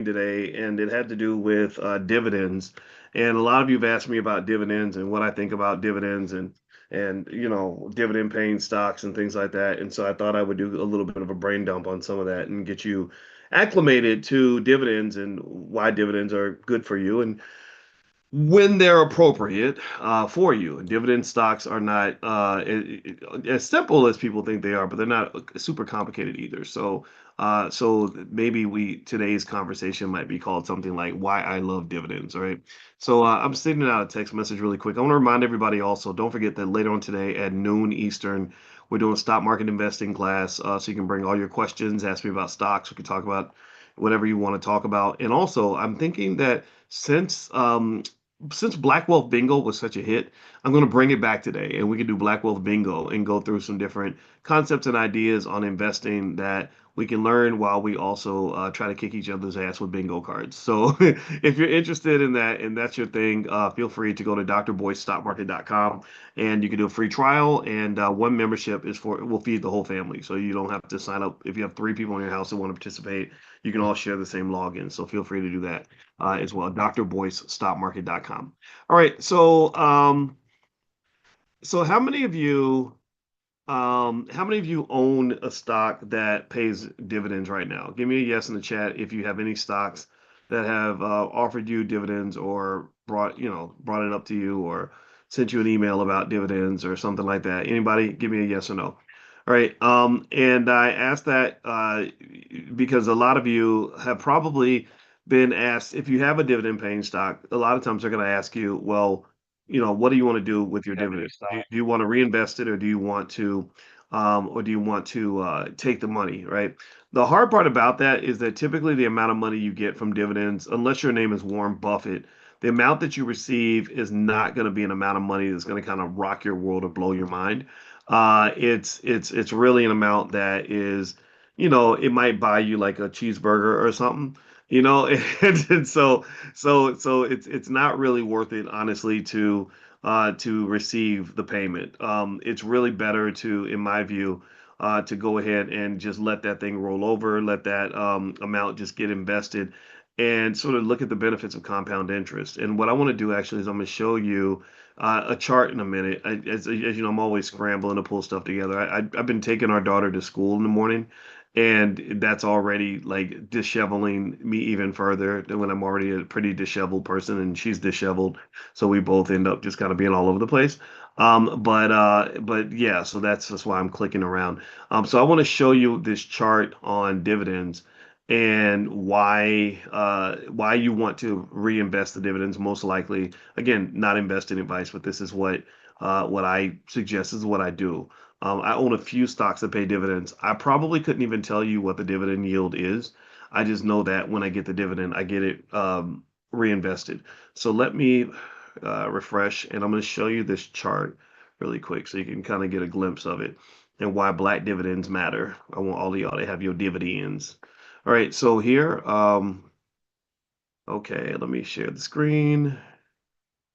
today, and it had to do with dividends. And a lot of you have asked me about dividends and what I think about dividends and dividend paying stocks and things like that. And so I thought I would do a little bit of a brain dump on some of that and get you acclimated to dividends and why dividends are good for you. And when they're appropriate for you. Dividend stocks are not as simple as people think they are, but they're not super complicated either. So maybe we today's conversation might be called something like "Why I Love Dividends." All right. So I'm sending out a text message really quick. I want to remind everybody also, don't forget that later on today at noon Eastern, we're doing a stock market investing class. So you can bring all your questions, ask me about stocks. We can talk about whatever you want to talk about. And also, I'm thinking that since Black Wealth Bingo was such a hit, I'm going to bring it back today and we can do Black Wealth Bingo and go through some different concepts and ideas on investing that we can learn while we also try to kick each other's ass with bingo cards. So if you're interested in that and that's your thing, feel free to go to drboystockmarket.com and you can do a free trial. And one membership is for will feed the whole family. So you don't have to sign up. If you have three people in your house that want to participate, you can all share the same login. So feel free to do that as well. drboystockmarket.com. All right. So how many of you own a stock that pays dividends right now? Give me a yes in the chat if you have any stocks that have offered you dividends or brought it up to you or sent you an email about dividends or something like that. Anybody? Give me a yes or no. All right. And I asked that because a lot of you have probably been asked if you have a dividend paying stock, a lot of times they're going to ask you, well, what do you want to do with your dividends? Do you want to reinvest it or do you want to take the money, right? The hard part about that is that typically the amount of money you get from dividends, unless your name is Warren Buffett, the amount that you receive is not going to be an amount of money that's going to kind of rock your world or blow your mind. It's really an amount that is, it might buy you like a cheeseburger or something, and so it's not really worth it, honestly, to receive the payment. It's really better to, in my view, to go ahead and just let that thing roll over, let that amount just get invested, and sort of look at the benefits of compound interest. And what I want to do actually is I'm going to show you a chart in a minute. As you know, I'm always scrambling to pull stuff together. I've been taking our daughter to school in the morning, and that's already like disheveling me even further than when I'm already a pretty disheveled person and she's disheveled. So we both end up just kind of being all over the place. But yeah, so that's why I'm clicking around. So I want to show you this chart on dividends and why you want to reinvest the dividends most likely. Again, not investing advice, but this is what I suggest. This is what I do. I own a few stocks that pay dividends. I probably couldn't even tell you what the dividend yield is. I just know that when I get the dividend, I get it reinvested. So let me refresh, and I'm going to show you this chart really quick so you can kind of get a glimpse of it and why black dividends matter. I want all of y'all to have your dividends. All right, so here, okay, let me share the screen.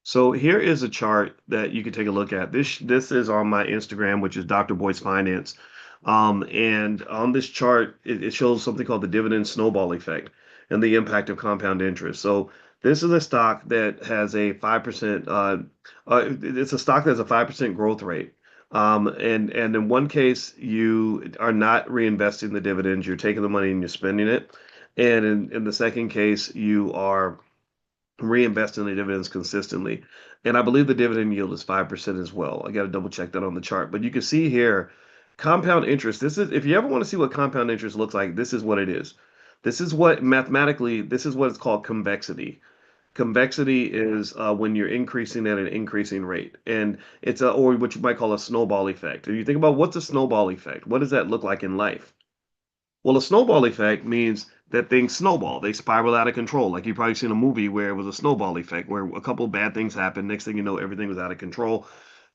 So here is a chart that you can take a look at. This is on my Instagram, which is Dr. Boyce Finance. And on this chart, it shows something called the dividend snowball effect and the impact of compound interest. So this is a stock that has a 5%, it's a stock that has a 5% growth rate. And in one case, you are not reinvesting the dividends, you're taking the money and you're spending it. And in the second case, you are reinvesting the dividends consistently. And I believe the dividend yield is 5% as well. I got to double check that on the chart. But you can see here, compound interest. This is, if you ever want to see what compound interest looks like, this is what it is. This is what mathematically, this is what it's called convexity. Convexity is when you're increasing at an increasing rate. And it's a, or what you might call a snowball effect. If you think about what's a snowball effect, what does that look like in life? Well, a snowball effect means that things snowball. They spiral out of control. Like you've probably seen a movie where it was a snowball effect, where a couple bad things happen. Next thing you know, everything was out of control.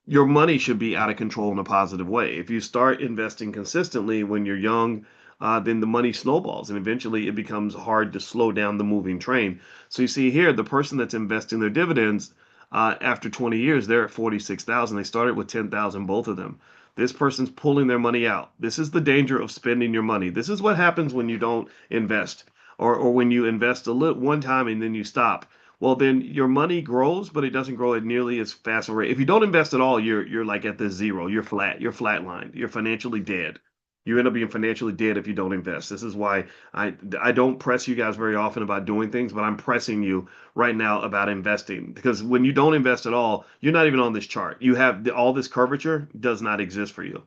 Your money should be out of control in a positive way. If you start investing consistently when you're young, then the money snowballs and eventually it becomes hard to slow down the moving train. So you see here, the person that's investing their dividends after 20 years, they're at 46,000. They started with 10,000, both of them. This person's pulling their money out. This is the danger of spending your money. This is what happens when you don't invest. or when you invest a little one time and then you stop, well, then your money grows, but it doesn't grow at nearly as fast a rate. If you don't invest at all, you're like at the zero. You're flat. You're flatlined. You're financially dead. You end up being financially dead if you don't invest. This is why I don't press you guys very often about doing things, but I'm pressing you right now about investing because when you don't invest at all, you're not even on this chart. You have all this curvature does not exist for you.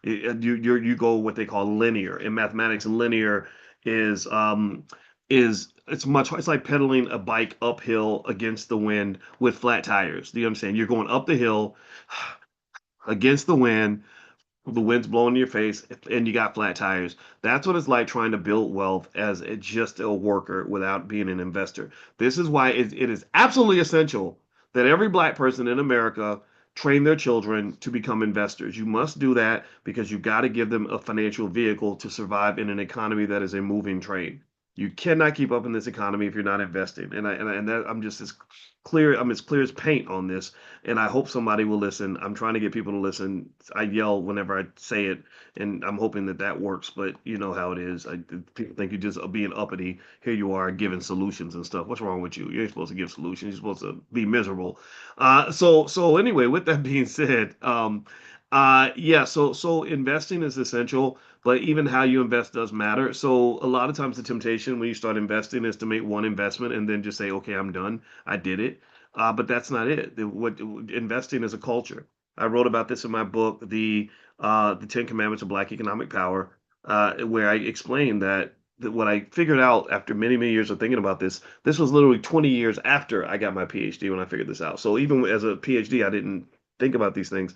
You go what they call linear. In mathematics, linear is it's like pedaling a bike uphill against the wind with flat tires. Do you understand? You're going up the hill against the wind's blowing in your face, and you got flat tires. That's what it's like trying to build wealth as just a worker without being an investor. This is why it is absolutely essential that every black person in America train their children to become investors. You must do that because you got to give them a financial vehicle to survive in an economy that is a moving train. You cannot keep up in this economy if you're not investing. I'm just as clear. I'm as clear as paint on this, and I hope somebody will listen. I'm trying to get people to listen. I yell whenever I say it, and I'm hoping that that works. But you know how it is. People think you're just being uppity. Here you are giving solutions and stuff. What's wrong with you? You ain't supposed to give solutions. You're supposed to be miserable. So anyway, with that being said, yeah. So investing is essential, but even how you invest does matter. So a lot of times the temptation when you start investing is to make one investment and then just say, okay, I'm done. I did it. But that's not it. What investing is a culture. I wrote about this in my book, the Ten Commandments of Black Economic Power, where I explained that what I figured out after many years of thinking about this was literally 20 years after I got my PhD when I figured this out. So even as a PhD, I didn't think about these things.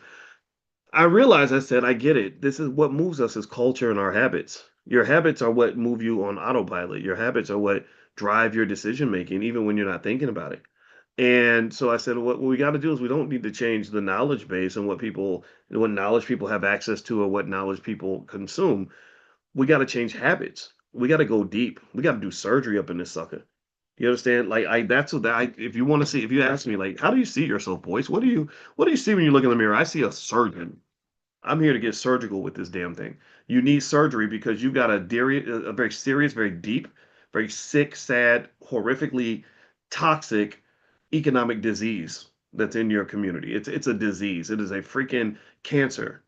I realized I said, I get it. This is what moves us is culture and our habits. Your habits are what move you on autopilot. Your habits are what drive your decision making, even when you're not thinking about it. And so I said, what we got to do is we don't need to change the knowledge base and what knowledge people have access to or what knowledge people consume. We got to change habits. We got to go deep. We got to do surgery up in this sucker. You understand? Like that's what if you want to see, if you ask me, like, how do you see yourself, Boyce? What do you see when you look in the mirror? I see a surgeon. I'm here to get surgical with this damn thing. You need surgery because you got a very serious, very deep, very sick, sad, horrifically toxic economic disease that's in your community. It's a disease. It is a freaking cancer.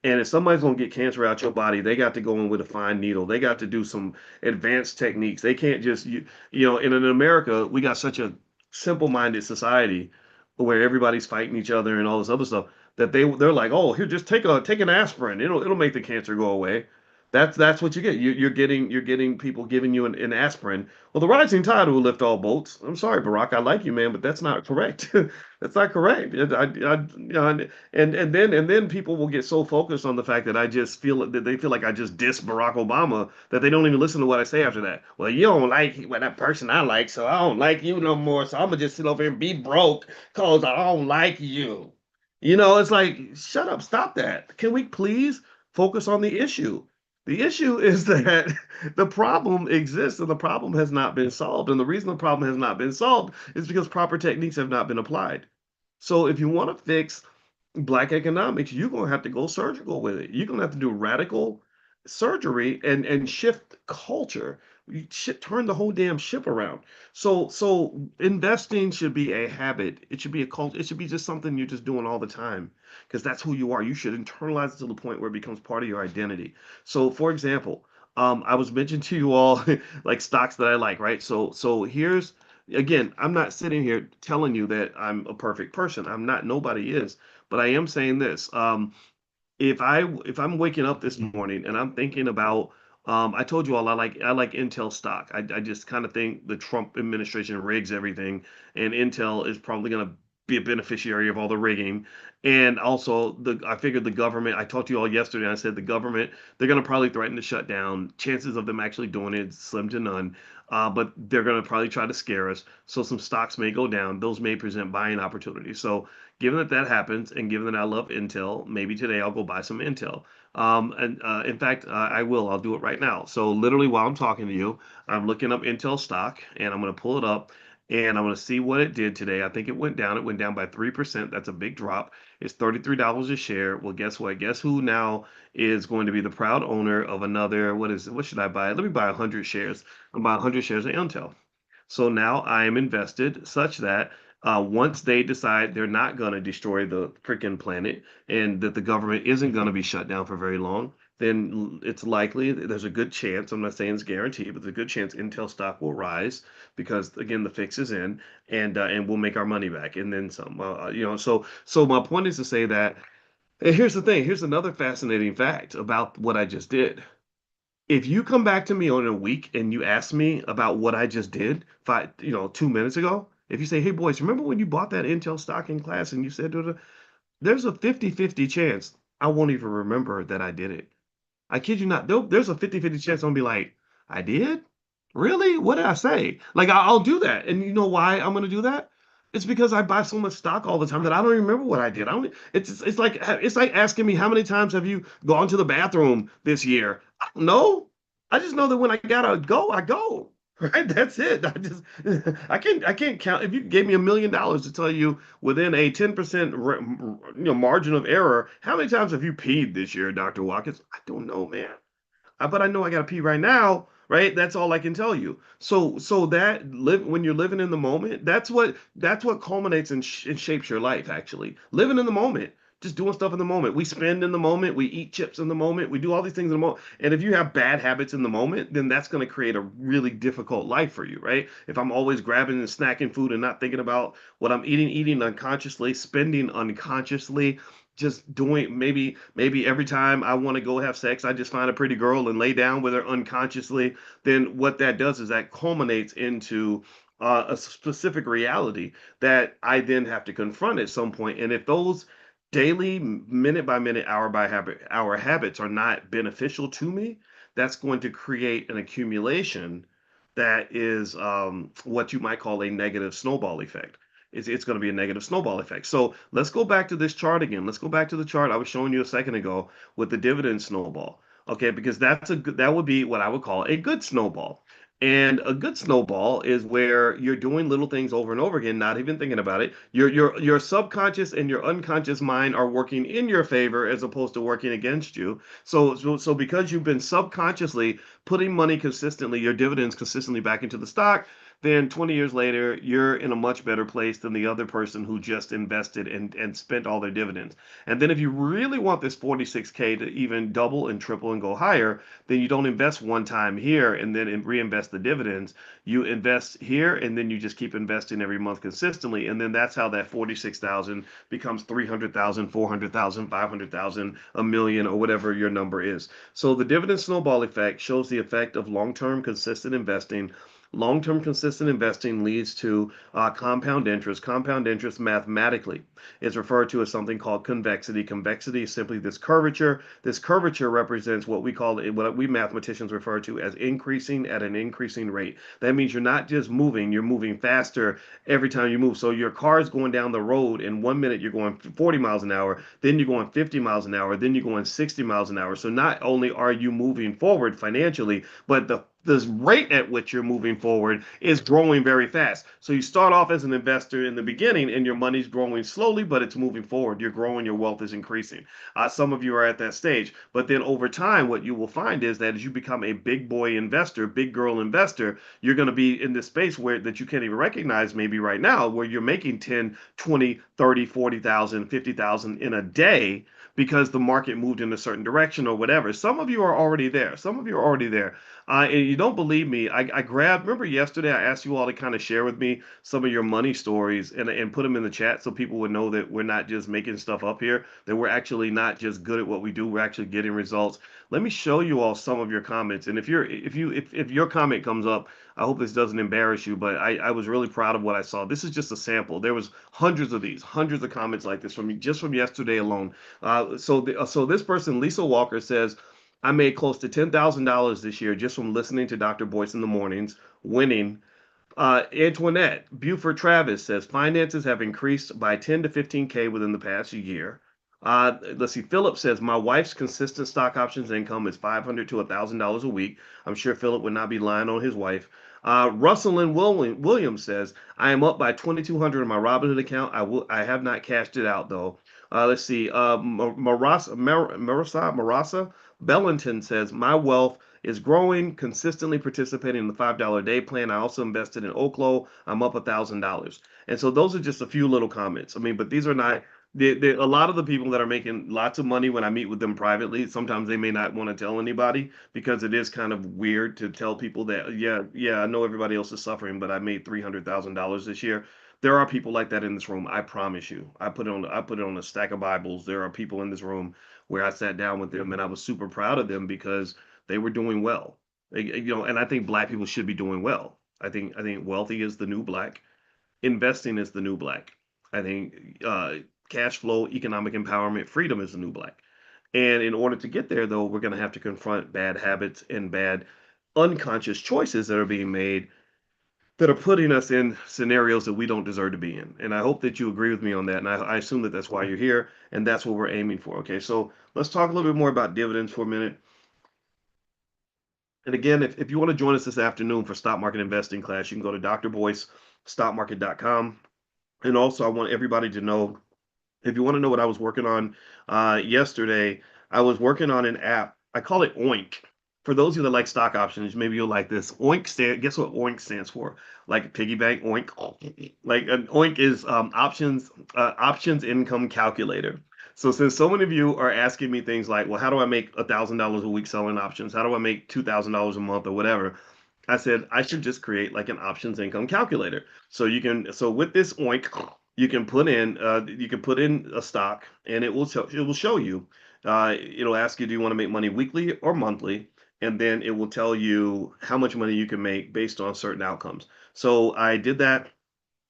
And if somebody's gonna get cancer out your body, they got to go in with a fine needle. They got to do some advanced techniques. They can't just in America, we got such a simple-minded society where everybody's fighting each other and all this other stuff that they're like, oh, here, just take an aspirin. It'll make the cancer go away. That's what you get. You're getting people giving you an aspirin. Well, the rising tide will lift all boats. I'm sorry, Barack, I like you, man, but that's not correct. That's not correct. And then people will get so focused on the fact that I just feel that they feel like I just diss Barack Obama that they don't even listen to what I say after that. Well, you don't like well, that person I like, so I don't like you no more. So I'm gonna just sit over here and be broke because I don't like you. It's like, shut up, stop that. Can we please focus on the issue? The issue is that the problem exists and the problem has not been solved. And the reason the problem has not been solved is because proper techniques have not been applied. So if you want to fix black economics, you're gonna have to go surgical with it. You're gonna have to do radical surgery and shift culture. Turn the whole damn ship around. So investing should be a habit. It should be a culture. It should be just something you're just doing all the time because that's who you are. You should internalize it to the point where it becomes part of your identity. So, for example, I was mentioning to you all like stocks that I like, right? So here's again, I'm not sitting here telling you that I'm a perfect person. I'm not. Nobody is. But I am saying this. If I'm waking up this morning and I'm thinking about I told you all I like Intel stock. I just kind of think the Trump administration rigs everything, and Intel is probably going to be a beneficiary of all the rigging. And also I figured the government. I talked to you all yesterday. I said the government they're going to probably threaten to shut down. Chances of them actually doing it is slim to none. But they're going to probably try to scare us. So some stocks may go down. Those may present buying opportunities. So given that that happens, and given that I love Intel, maybe today I'll go buy some Intel. And in fact, I will. I'll do it right now. So literally, while I'm talking to you, I'm looking up Intel stock, and I'm going to pull it up. and I'm going to see what it did today. I think it went down. It went down by 3%. That's a big drop. It's $33 a share. Well, guess what? Guess who now is going to be the proud owner of another, what is it? What should I buy? Let me buy 100 shares. I'm buy 100 shares of Intel. So now I am invested such that once they decide they're not going to destroy the freaking planet and that the government isn't going to be shut down for very long, then it's likely there's a good chance, I'm not saying it's guaranteed, but there's a good chance Intel stock will rise because again the fix is in and we'll make our money back and then some. So my point is to say that and here's the thing, here's another fascinating fact about what I just did. If you come back to me on a week and you ask me about what I just did 2 minutes ago, if you say, hey, boys, remember when you bought that Intel stock in class and you said, there's a 50-50 chance I won't even remember that I did it. I kid you not. There's a 50-50 chance I'm gonna be like, I did? Really? What did I say? Like, I'll do that. And you know why I'm gonna do that? It's because I buy so much stock all the time that I don't even remember what I did. I don't, it's like asking me how many times have you gone to the bathroom this year? I don't know. I just know that when I gotta go, I go. Right? That's it. I can't count. If you gave me $1 million to tell you within a 10% margin of error, how many times have you peed this year, Dr. Watkins? I don't know, man. But I know I gotta pee right now, right? That's all I can tell you. So that live when you're living in the moment, that's what culminates and shapes your life. Actually, living in the moment, just doing stuff in the moment. We spend in the moment, we eat chips in the moment, we do all these things in the moment. And if you have bad habits in the moment, then that's going to create a really difficult life for you, right? If I'm always grabbing and snacking food and not thinking about what I'm eating unconsciously, spending unconsciously, just doing maybe every time I want to go have sex, I just find a pretty girl and lay down with her unconsciously. Then what that does is that culminates into a specific reality that I then have to confront at some point. And if those daily, minute by minute, hour by habit, hour habits are not beneficial to me, that's going to create an accumulation that is what you might call a negative snowball effect. It's going to be a negative snowball effect. So let's go back to this chart again. Let's go back to the chart I was showing you a second ago with the dividend snowball. Okay, because that would be what I would call a good snowball. And a good snowball is where you're doing little things over and over again, not even thinking about it. Your subconscious and your unconscious mind are working in your favor as opposed to working against you. So because you've been subconsciously putting money consistently, your dividends consistently back into the stock, then 20 years later, you're in a much better place than the other person who just invested and spent all their dividends. And then if you really want this 46K to even double and triple and go higher, then you don't invest one time here and then reinvest the dividends. You invest here and then you just keep investing every month consistently. And then that's how that 46,000 becomes 300,000, 400,000, 500,000, a million, or whatever your number is. So the dividend snowball effect shows the effect of long-term consistent investing. Long-term consistent investing leads to compound interest. Compound interest mathematically is referred to as something called convexity. Convexity is simply this curvature. This curvature represents what we mathematicians refer to as increasing at an increasing rate. That means you're not just moving, you're moving faster every time you move. So your car is going down the road in 1 minute, you're going 40 miles an hour, then you're going 50 miles an hour, then you're going 60 miles an hour. So not only are you moving forward financially, but the rate at which you're moving forward is growing very fast. So you start off as an investor in the beginning and your money's growing slowly, but it's moving forward. You're growing, your wealth is increasing. Some of you are at that stage. But then over time, what you will find is that as you become a big boy investor, big girl investor, you're going to be in this space where that you can't even recognize maybe right now, where you're making 10, 20, 30, 40,000, 50,000 in a day because the market moved in a certain direction or whatever. Some of you are already there. Some of you are already there. And you don't believe me. I grabbed, remember yesterday I asked you all to kind of share with me some of your money stories and put them in the chat so people would know that we're not just making stuff up here, that we're actually not just good at what we do, we're actually getting results. Let me show you all some of your comments. And if your comment comes up, I hope this doesn't embarrass you, but I was really proud of what I saw. This is just a sample. There was hundreds of these, hundreds of comments like this from yesterday alone. So this person, Lisa Walker, says, I made close to $10,000 this year just from listening to Dr. Boyce in the mornings, winning. Antoinette Buford Travis says finances have increased by 10 to 15K within the past year. Let's see. Philip says my wife's consistent stock options income is $500 to $1,000 a week. I'm sure Philip would not be lying on his wife. Russell and Williams says, I am up by 2,200 in my Robinhood account. I have not cashed it out though. Let's see. Marasa Bellington says, my wealth is growing, consistently participating in the $5 a day plan. I also invested in Oklo. I'm up $1,000. And so those are just a few little comments. I mean, but these are not a lot of the people that are making lots of money when I meet with them privately, sometimes they may not want to tell anybody because it is kind of weird to tell people that, yeah, yeah, I know everybody else is suffering, but I made $300,000 this year. There are people like that in this room. I promise you. I put it on a stack of Bibles. There are people in this room where I sat down with them and I was super proud of them because they were doing well. And I think black people should be doing well. I think wealthy is the new black. Investing is the new black. I think cash flow, economic empowerment, freedom is the new black. And in order to get there, though, we're going to have to confront bad habits and bad unconscious choices that are being made that are putting us in scenarios that we don't deserve to be in. And I hope that you agree with me on that. And I assume that that's why you're here, and that's what we're aiming for. Okay, so let's talk a little bit more about dividends for a minute. And again, if you want to join us this afternoon for stock market investing class, you can go to drboycestockmarket.com. And also, I want everybody to know, if you want to know what I was working on yesterday, I was working on an app. I call it Oink. For those of you that like stock options, maybe you'll like this. Guess what Oink stands for? Like piggy bank, Oink. Like an Oink is options income calculator. So since so many of you are asking me things like, well, how do I make $1,000 a week selling options? How do I make $2,000 a month or whatever? I said I should just create like an options income calculator. So with this Oink, you can put in a stock and it will show you. It'll ask you, do you want to make money weekly or monthly? And then it will tell you how much money you can make based on certain outcomes. So I did that.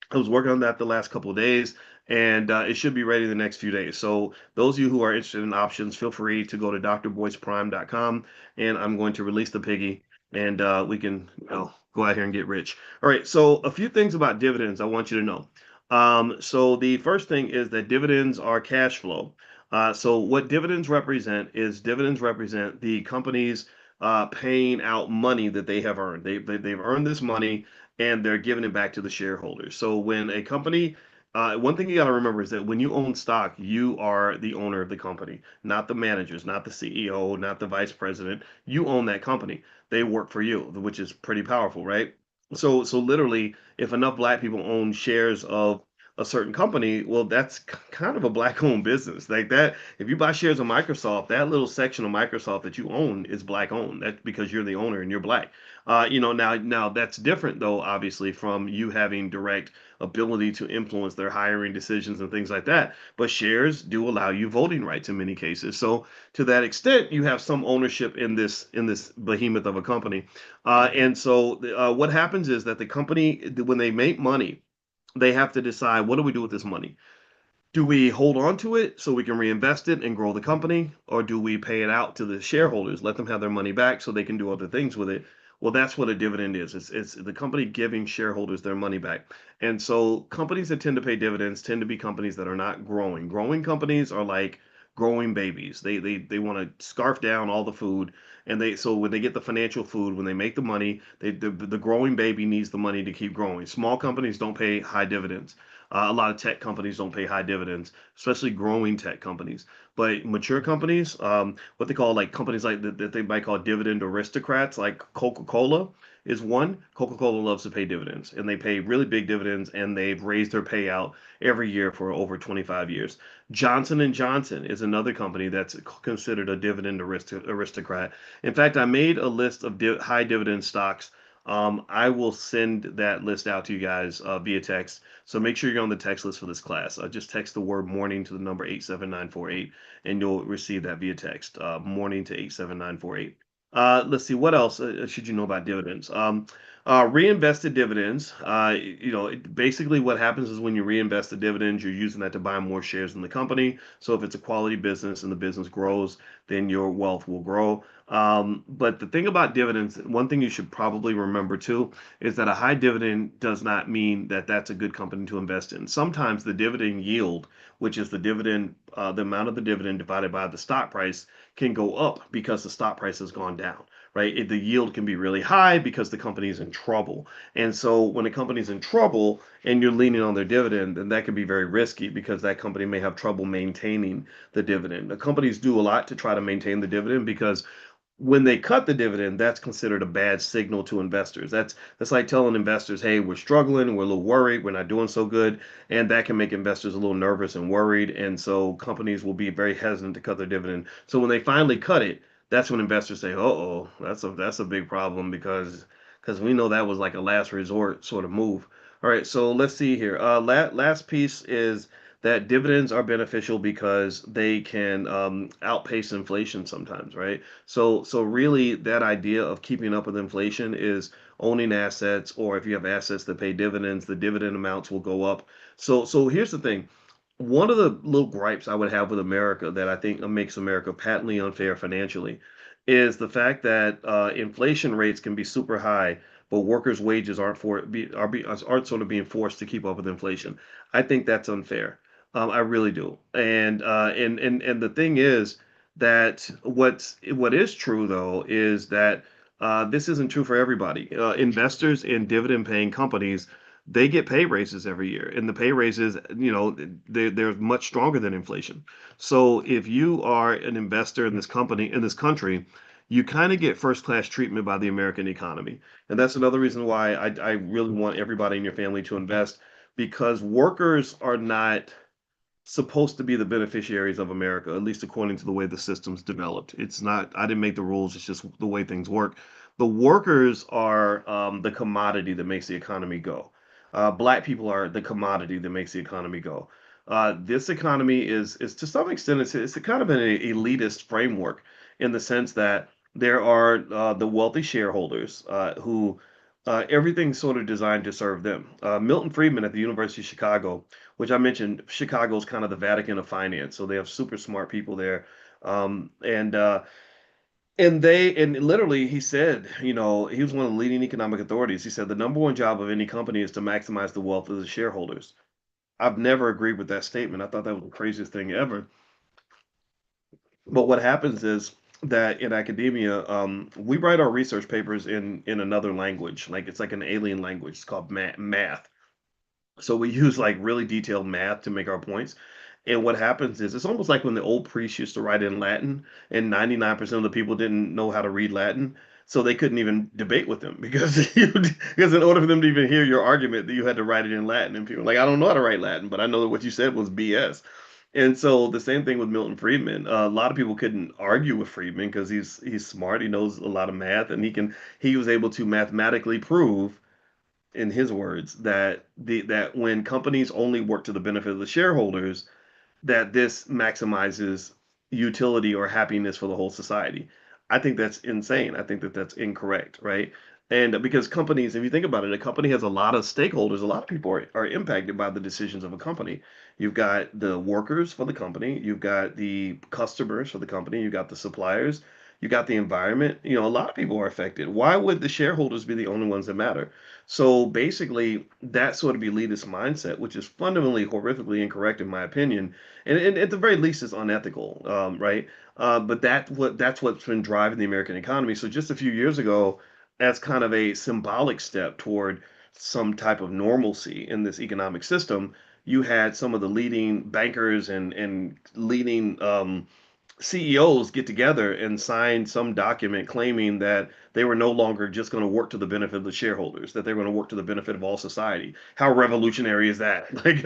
I was working on that the last couple of days, and it should be ready in the next few days. So those of you who are interested in options, feel free to go to drboyceprime.com, and I'm going to release the piggy, and we can go out here and get rich. All right. So a few things about dividends I want you to know. So the first thing is that dividends are cash flow. So what dividends represent the companies paying out money that they have earned. They've earned this money and they're giving it back to the shareholders. So when a company, one thing you got to remember is that when you own stock, you are the owner of the company, not the managers, not the CEO, not the vice president. You own that company. They work for you, which is pretty powerful, right? So literally, if enough black people own shares of a certain company, well, that's kind of a black-owned business. Like that, if you buy shares of Microsoft, that little section of Microsoft that you own is black-owned. That's because you're the owner and you're black. Now that's different though, obviously, from you having direct ability to influence their hiring decisions and things like that. But shares do allow you voting rights in many cases. So to that extent, you have some ownership in this behemoth of a company. And so what happens is that the company, when they make money, they have to decide, what do we do with this money? Do we hold on to it so we can reinvest it and grow the company, or do we pay it out to the shareholders, let them have their money back so they can do other things with it? Well, that's what a dividend is. It's the company giving shareholders their money back. And so companies that tend to pay dividends tend to be companies that are not growing. Growing companies are like growing babies. They want to scarf down all the food, and they so when they get the financial food, when they make the money, the growing baby needs the money to keep growing. Small companies don't pay high dividends. A lot of tech companies don't pay high dividends, especially growing tech companies. But mature companies, what they call like companies like that they might call dividend aristocrats, like Coca-Cola is one. Coca-Cola loves to pay dividends, and they pay really big dividends, and they've raised their payout every year for over 25 years. Johnson and Johnson is another company that's considered a dividend aristocrat. In fact, I made a list of high dividend stocks. I will send that list out to you guys via text. So make sure you're on the text list for this class. Just text the word morning to the number 87948, and you'll receive that via text. Morning to 87948. Let's see, what else should you know about dividends? Reinvested dividends. Basically what happens is when you reinvest the dividends, you're using that to buy more shares in the company. So if it's a quality business and the business grows, then your wealth will grow. But the thing about dividends, one thing you should probably remember too, is that a high dividend does not mean that that's a good company to invest in. Sometimes the dividend yield, which is the amount of the dividend divided by the stock price, can go up because the stock price has gone down, right? The yield can be really high because the company is in trouble. And so when a company's in trouble and you're leaning on their dividend, then that can be very risky because that company may have trouble maintaining the dividend. The companies do a lot to try to maintain the dividend because when they cut the dividend, that's considered a bad signal to investors. That's like telling investors, "Hey, we're struggling, we're a little worried, we're not doing so good," and that can make investors a little nervous and worried, and so companies will be very hesitant to cut their dividend. So when they finally cut it, that's when investors say, "Uh-oh, that's a big problem because we know that was like a last resort sort of move." All right, so let's see here. Last piece is that dividends are beneficial because they can outpace inflation sometimes, right? So really that idea of keeping up with inflation is owning assets, or if you have assets that pay dividends, the dividend amounts will go up. So here's the thing. One of the little gripes I would have with America that I think makes America patently unfair financially is the fact that inflation rates can be super high, but workers' wages aren't sort of being forced to keep up with inflation. I think that's unfair. I really do. And the thing is that what is true though is that this isn't true for everybody. Investors in dividend-paying companies, they get pay raises every year, and the pay raises, they're much stronger than inflation. So if you are an investor in this company in this country, you kind of get first class treatment by the American economy, and that's another reason why I really want everybody in your family to invest, because workers are not supposed to be the beneficiaries of America, at least according to the way the system's developed. It's not, I didn't make the rules, it's just the way things work. The workers are the commodity that makes the economy go. Black people are the commodity that makes the economy go. This economy is to some extent, it's a kind of an elitist framework in the sense that there are the wealthy shareholders who everything's sort of designed to serve them. Milton Friedman at the University of Chicago, which I mentioned, Chicago's kind of the Vatican of finance, so they have super smart people there. Um, and uh, and literally he said, he was one of the leading economic authorities. He said the number one job of any company is to maximize the wealth of the shareholders. I've never agreed with that statement. I thought that was the craziest thing ever. But what happens is that in academia, we write our research papers in another language, like it's like an alien language. It's called math. So we use like really detailed math to make our points. And what happens is it's almost like when the old priests used to write in Latin and 99% of the people didn't know how to read Latin. So they couldn't even debate with them because because in order for them to even hear your argument, that you had to write it in Latin. And people were like, I don't know how to write Latin, but I know that what you said was BS. And so the same thing with Milton Friedman. A lot of people couldn't argue with Friedman because he's smart. He knows a lot of math, and he was able to mathematically prove, in his words, that when companies only work to the benefit of the shareholders, that this maximizes utility or happiness for the whole society. I think that's insane. I think that that's incorrect, right? And because companies, if you think about it, a company has a lot of stakeholders. A lot of people are impacted by the decisions of a company. You've got the workers for the company, you've got the customers for the company, you've got the suppliers, you got the environment. A lot of people are affected. Why would the shareholders be the only ones that matter? So basically, that sort of elitist mindset, which is fundamentally horrifically incorrect in my opinion, and at the very least is unethical, right? But that's what's been driving the American economy. So just a few years ago, as kind of a symbolic step toward some type of normalcy in this economic system, you had some of the leading bankers and leading CEOs get together and sign some document claiming that they were no longer just going to work to the benefit of the shareholders, that they're going to work to the benefit of all society. How revolutionary is that? Like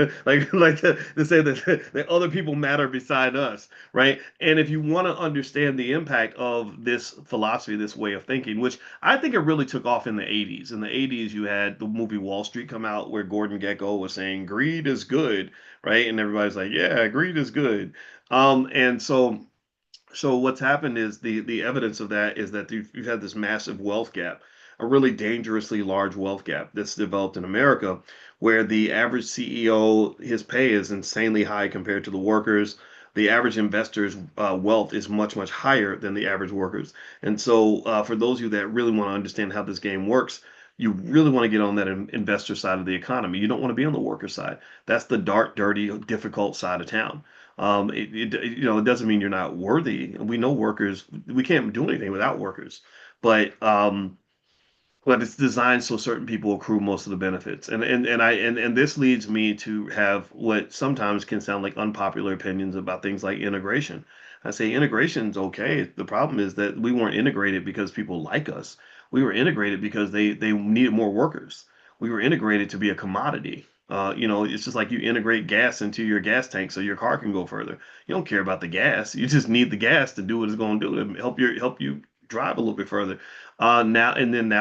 to say that other people matter beside us, right? And if you want to understand the impact of this philosophy, this way of thinking, which I think it really took off in the 80s. In the 80s, you had the movie Wall Street come out where Gordon Gekko was saying greed is good, right? And everybody's like, yeah, greed is good. And so what's happened is the evidence of that is that you've had this massive wealth gap, a really dangerously large wealth gap that's developed in America, where the average CEO, his pay is insanely high compared to the workers. The average investor's wealth is much, much higher than the average workers. And so, for those of you that really want to understand how this game works, you really want to get on that investor side of the economy. You don't want to be on the worker side. That's the dark, dirty, difficult side of town. It doesn't mean you're not worthy. We know workers. We can't do anything without workers. but it's designed so certain people accrue most of the benefits. And this leads me to have what sometimes can sound like unpopular opinions about things like integration. I say integration's okay. The problem is that we weren't integrated because people like us. We were integrated because they needed more workers. We were integrated to be a commodity. It's just like you integrate gas into your gas tank so your car can go further. You don't care about the gas. You just need the gas to do what it's going to do to help you drive a little bit further. Now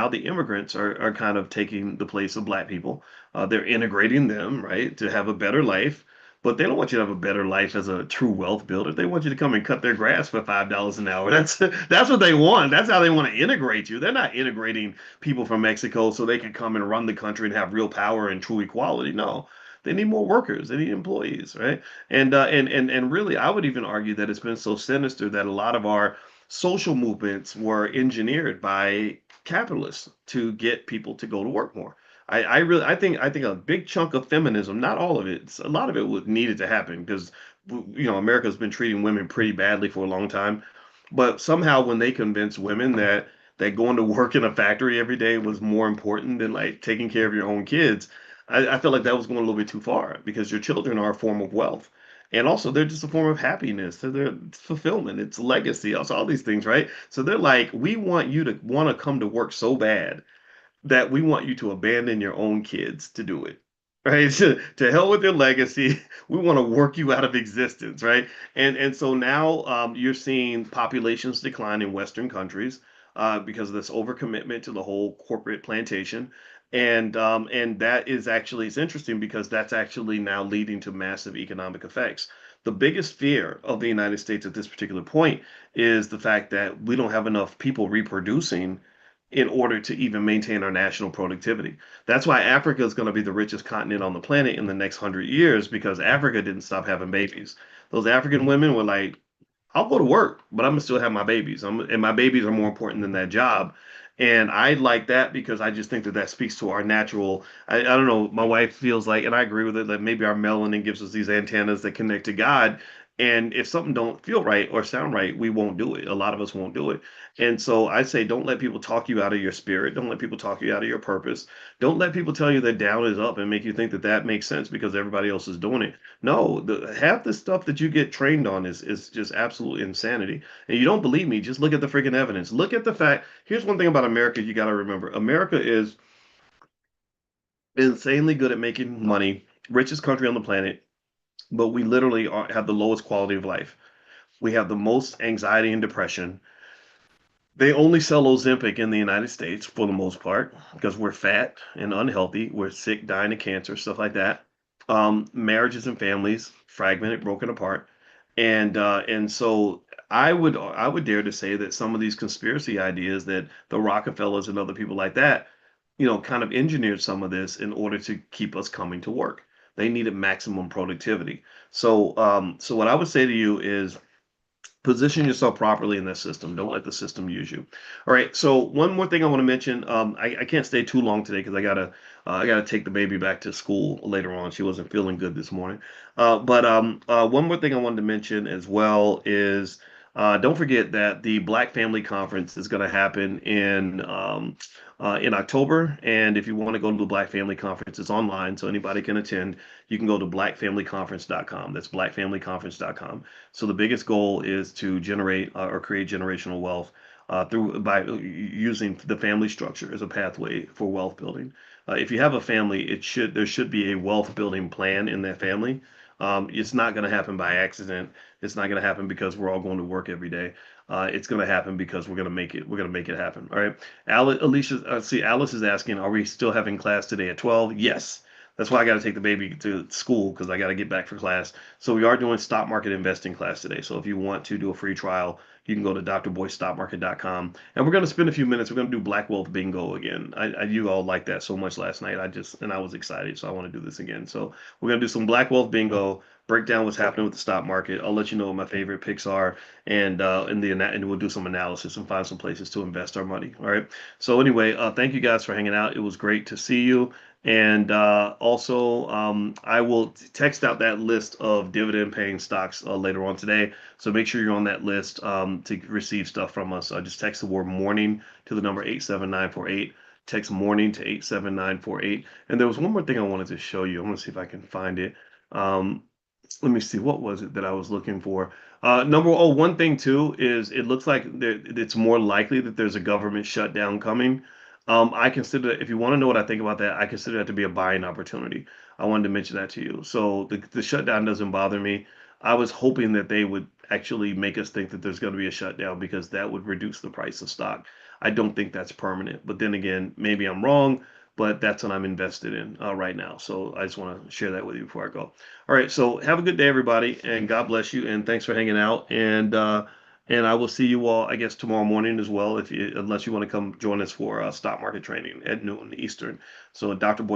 the immigrants are kind of taking the place of black people. They're integrating them, right, to have a better life. But they don't want you to have a better life as a true wealth builder. They want you to come and cut their grass for $5 an hour. That's what they want. That's how they want to integrate you. They're not integrating people from Mexico so they can come and run the country and have real power and true equality. No, they need more workers. They need employees, right? And really, I would even argue that it's been so sinister that a lot of our social movements were engineered by capitalists to get people to go to work more. I think a big chunk of feminism, not all of it, a lot of it was needed to happen because America's been treating women pretty badly for a long time. But somehow when they convinced women that going to work in a factory every day was more important than like taking care of your own kids, I feel like that was going a little bit too far because your children are a form of wealth. And also, they're just a form of happiness. So they're fulfillment. It's legacy. Also, all these things, right? So they're like, we want you to want to come to work so bad that we want you to abandon your own kids to do it. Right? To hell with your legacy. We want to work you out of existence, right? And so now you're seeing populations decline in Western countries because of this overcommitment to the whole corporate plantation. And that is actually it's interesting because that's actually now leading to massive economic effects. The biggest fear of the United States at this particular point is the fact that we don't have enough people reproducing in order to even maintain our national productivity. That's why Africa is going to be the richest continent on the planet in the next 100 years because Africa didn't stop having babies. Those African women were like, I'll go to work, but I'm gonna still have my babies. And my babies are more important than that job. And I like that because I just think that that speaks to our natural. I don't know. My wife feels like, and I agree with it, that maybe our melanin gives us these antennas that connect to God. And if something don't feel right or sound right, we won't do it. A lot of us won't do it. And so I say, don't let people talk you out of your spirit. Don't let people talk you out of your purpose. Don't let people tell you that down is up and make you think that that makes sense because everybody else is doing it. No, half the stuff that you get trained on is just absolute insanity. And you don't believe me, just look at the freaking evidence. Look at the fact. Here's one thing about America you got to remember. America is insanely good at making money, richest country on the planet, but we literally have the lowest quality of life. We have the most anxiety and depression. They only sell Ozempic in the United States for the most part because we're fat and unhealthy. We're sick, dying of cancer, stuff like that. Marriages and families fragmented, broken apart, and so I would dare to say that some of these conspiracy ideas that the Rockefellers and other people like that, kind of engineered some of this in order to keep us coming to work. They needed maximum productivity. So what I would say to you is position yourself properly in that system. Don't let the system use you. All right. So one more thing I want to mention. I can't stay too long today because I gotta take the baby back to school later on. She wasn't feeling good this morning. But one more thing I wanted to mention as well is don't forget that the Black Family Conference is going to happen in October. And if you want to go to the Black Family Conference, it's online, so anybody can attend. You can go to blackfamilyconference.com. That's blackfamilyconference.com. So the biggest goal is to generate or create generational wealth through by using the family structure as a pathway for wealth building. If you have a family, there should be a wealth building plan in that family. It's not going to happen by accident. It's not going to happen because we're all going to work every day. It's going to happen because we're going to make it. We're going to make it happen. All right. Alice is asking, are we still having class today at 12? Yes. That's why I got to take the baby to school because I got to get back for class. So we are doing stock market investing class today. So if you want to do a free trial, you can go to drboystockmarket.com. And we're going to spend a few minutes. We're going to do Black Wealth Bingo again. You all liked that so much last night. I was excited. So I want to do this again. So we're going to do some Black Wealth Bingo, break down what's happening with the stock market. I'll let you know what my favorite picks are, and we'll do some analysis and find some places to invest our money. All right. So anyway, thank you guys for hanging out. It was great to see you. And also, I will text out that list of dividend paying stocks later on today. So make sure you're on that list to receive stuff from us. Just text the word morning to the number 87948. Text morning to 87948. And there was one more thing I wanted to show you. I'm going to see if I can find it. Um, Let me see, what was it that I was looking for? One thing too is it looks like it's more likely that there's a government shutdown coming. I consider, if you want to know what I think about that, I consider that to be a buying opportunity. I wanted to mention that to you. So the shutdown doesn't bother me. I was hoping that they would actually make us think that there's going to be a shutdown because that would reduce the price of stock. I don't think that's permanent. But then again, maybe I'm wrong, but that's what I'm invested in right now. So I just want to share that with you before I go. All right, so have a good day, everybody, and God bless you, and thanks for hanging out. And I will see you all, I guess, tomorrow morning as well, if you, unless you want to come join us for stock market training at noon Eastern. So Dr. Boyce.